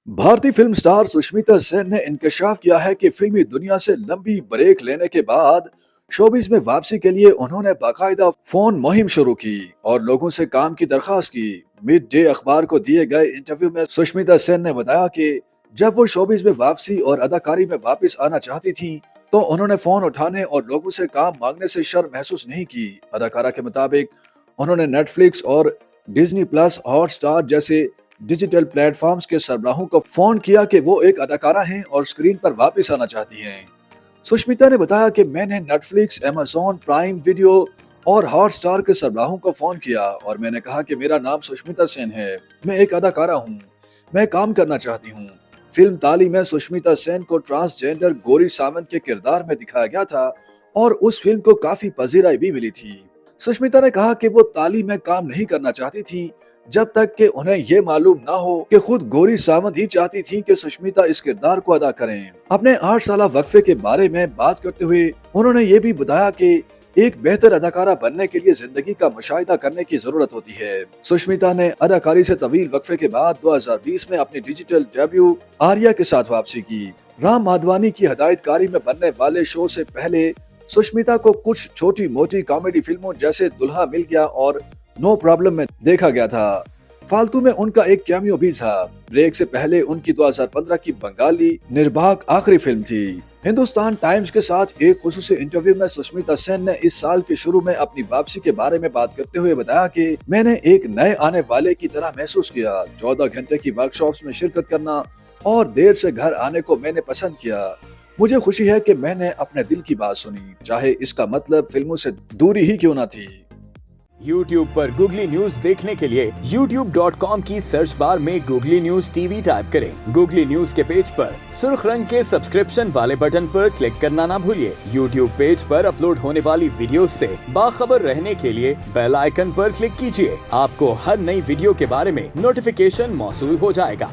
भारतीय film star Sushmita Sen ने इंकशाफ किया है कि फिल्मी दुनिया से लंबी ब्रेक लेने के बाद शोबिस में वापसी के लिए उन्होंने बाकायदा फोन मुहिम शुरू की और लोगों से काम की दरखास्त की। मिड डे अखबार को दिए गए इंटरव्यू में सुष्मिता सेन ने बताया कि जब वो शोबिस में वापसी और अदाकारी में वापस आना चाहती थी तो उन्होंने फोन उठाने और लोगों से काम मांगने से शर्म महसूस नहीं की। अदाकारा के मुताबिक उन्होंने नेटफ्लिक्स और डिज्नी प्लस, हॉटस्टार जैसे डिजिटल प्लेटफॉर्म्स के सरबराहों को फोन किया कि वो एक अदाकारा हैं और स्क्रीन पर वापस आना चाहती हैं। सुष्मिता ने बताया कि मैंने नेटफ्लिक्स, अमेज़न प्राइम वीडियो और हॉटस्टार के सरबराहों को फोन किया और मैंने कहा कि मेरा नाम सुष्मिता सेन है, मैं एक अदाकारा हूँ, मैं काम करना चाहती हूँ। फिल्म ताली में सुष्मिता सेन को ट्रांसजेंडर गौरी सावंत के किरदार में दिखाया गया था और उस फिल्म को काफी पजीराई भी मिली थी। सुष्मिता ने कहा कि वो ताली में काम नहीं करना चाहती थी जब तक कि उन्हें ये मालूम ना हो कि खुद गौरी सावंत ही चाहती थी कि सुष्मिता इस किरदार को अदा करें। अपने 8 साल वक्फे के बारे में बात करते हुए उन्होंने ये भी बताया कि एक बेहतर अदाकारा बनने के लिए जिंदगी का मुशाहिदा करने की जरूरत होती है। सुष्मिता ने अदाकारी से तवील वक्फे के बाद 2020 में अपनी डिजिटल डेब्यू आर्या के साथ वापसी की। राम माधवानी की हदायतकारी में बनने वाले शो से पहले सुष्मिता को कुछ छोटी मोटी कॉमेडी फिल्मों जैसे दुल्हा मिल गया और नो प्रॉब्लम में देखा गया था। फालतू में उनका एक कैमियो भी था। ब्रेक से पहले उनकी 2015 की बंगाली निर्बाक आखिरी फिल्म थी। हिंदुस्तान टाइम्स के साथ एक खुसूसी इंटरव्यू में सुष्मिता सेन ने इस साल के शुरू में अपनी वापसी के बारे में बात करते हुए बताया कि मैंने एक नए आने वाले की तरह महसूस किया। 14 घंटे की वर्कशॉप्स में शिरकत करना और देर से घर आने को मैंने पसंद किया। मुझे खुशी है कि मैंने अपने दिल की बात सुनी, चाहे इसका मतलब फिल्मों से दूरी ही क्यों न थी। YouTube पर गूगली न्यूज देखने के लिए youtube.com की सर्च बार में गूगली न्यूज टीवी टाइप करें। गूगली न्यूज के पेज पर सुर्ख रंग के सब्सक्रिप्शन वाले बटन पर क्लिक करना ना भूलिए। YouTube पेज पर अपलोड होने वाली वीडियोस से बाखबर रहने के लिए बेल आइकन पर क्लिक कीजिए। आपको हर नई वीडियो के बारे में नोटिफिकेशन मौसूल हो जाएगा।